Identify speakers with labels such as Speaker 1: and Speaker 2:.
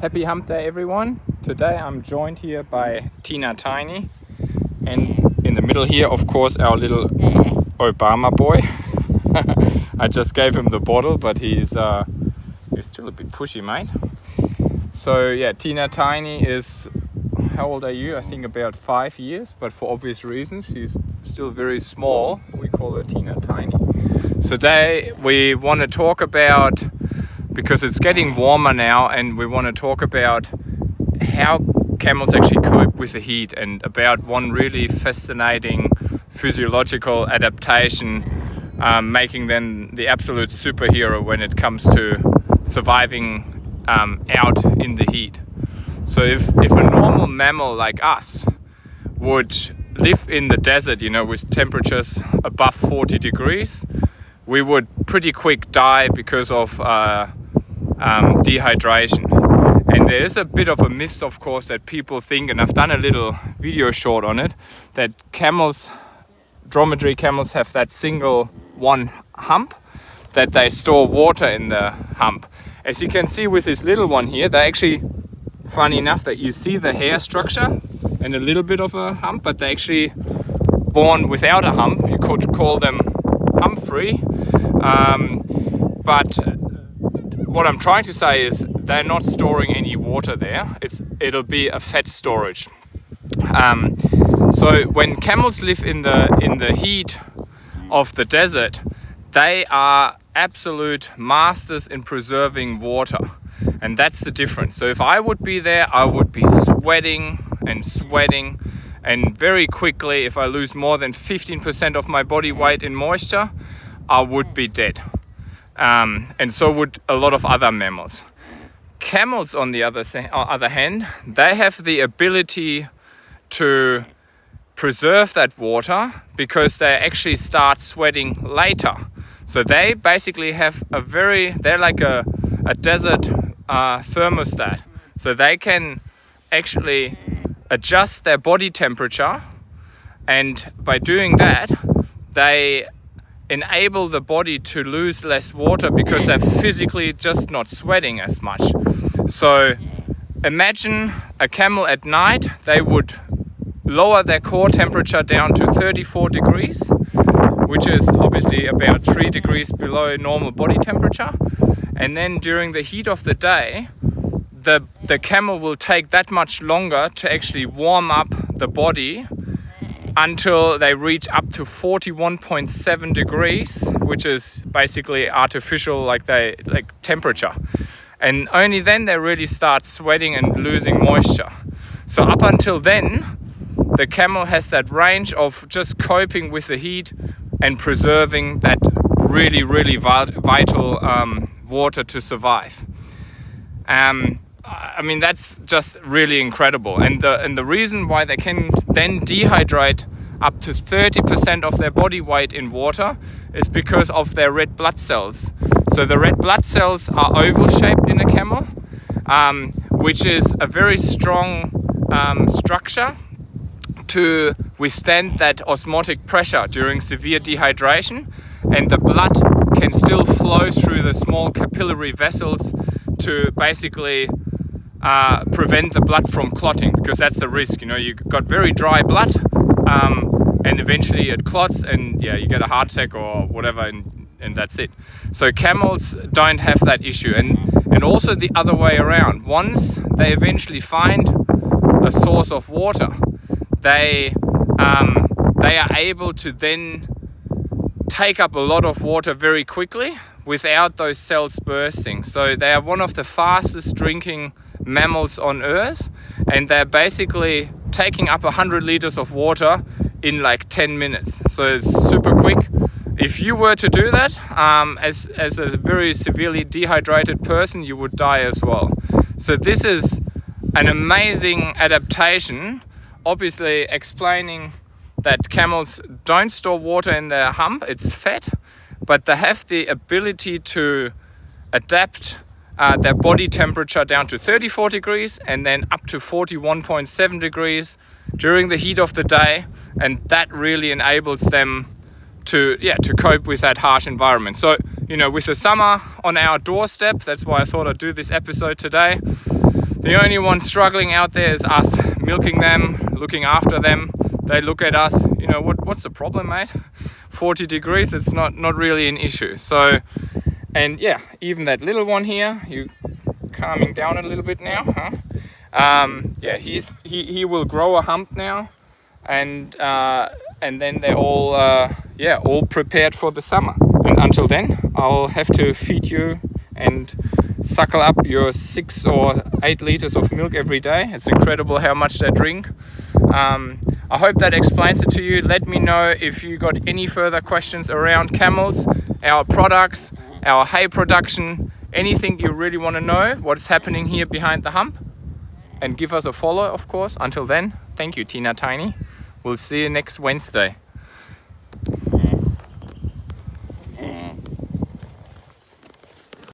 Speaker 1: Happy hump day, everyone. Today I'm joined here by Tina Tiny, and in the middle here, of course, our little Obama boy. I just gave him the bottle, but he's still a bit pushy, mate. So yeah, Tina Tiny is, how old are you? I think about 5 years, but for obvious reasons she's still very small. We call her Tina Tiny. So today we want to talk about, because it's getting warmer now, and we want to talk about how camels actually cope with the heat, and about one really fascinating physiological adaptation, making them the absolute superhero when it comes to surviving out in the heat. So if a normal mammal like us would live in the desert, with temperatures above 40 degrees, we would pretty quick die because of dehydration. And there is a bit of a myth, of course, that people think, and I've done a little video short on it, that dromedary camels have that single one hump, that they store water in the hump. As you can see with this little one here, they're actually, funny enough, that you see the hair structure and a little bit of a hump, but they're actually born without a hump. You could call them hump-free. But what I'm trying to say is they're not storing any water there. It'll be a fat storage. So when camels live in the heat of the desert, they are absolute masters in preserving water, and that's the difference. So if I would be there, I would be sweating, and very quickly, if I lose more than 15% of my body weight in moisture, I would be dead. And so would a lot of other mammals. Camels, on the other hand, they have the ability to preserve that water because they actually start sweating later. So they basically have they're like a desert thermostat. So they can actually adjust their body temperature, and by doing that, they enable the body to lose less water because they're physically just not sweating as much. So imagine a camel at night, they would lower their core temperature down to 34 degrees, which is obviously about 3 degrees below normal body temperature. And then during the heat of the day, the camel will take that much longer to actually warm up the body until they reach up to 41.7 degrees, which is basically artificial temperature. And only then they really start sweating and losing moisture. So up until then, the camel has that range of just coping with the heat and preserving that really, really vital water to survive. That's just really incredible. And the reason why they can then dehydrate up to 30% of their body weight in water is because of their red blood cells. So the red blood cells are oval shaped in a camel, which is a very strong structure to withstand that osmotic pressure during severe dehydration, and the blood can still flow through the small capillary vessels to basically prevent the blood from clotting, because that's the risk. You've got very dry blood, and eventually it clots, and you get a heart attack or whatever, and that's it. So camels don't have that issue, and also the other way around. Once they eventually find a source of water, they are able to then take up a lot of water very quickly without those cells bursting. So they are one of the fastest drinking mammals on Earth, and they're basically taking up 100 liters of water in like 10 minutes. So it's super quick. If you were to do that, as a very severely dehydrated person, you would die as well. So this is an amazing adaptation, obviously explaining that camels don't store water in their hump, it's fat, but they have the ability to adapt their body temperature down to 34 degrees and then up to 41.7 degrees during the heat of the day, and that really enables them to cope with that harsh environment. So, with the summer on our doorstep, that's why I thought I'd do this episode today. The only one struggling out there is us, milking them, looking after them. They look at us, you know, what's the problem, mate? 40 degrees, it's not really an issue. So, and yeah, even that little one here, you calming down a little bit now, huh? Yeah, he will grow a hump now, and then they're all all prepared for the summer. And until then, I'll have to feed you and suckle up your 6 or 8 liters of milk every day. It's incredible how much they drink. I hope that explains it to you. Let me know if you got any further questions around Camels, our products, our hay production, anything you really want to know, what's happening here behind the hump. And give us a follow, of course. Until then, thank you, Tina Tiny. We'll see you next Wednesday.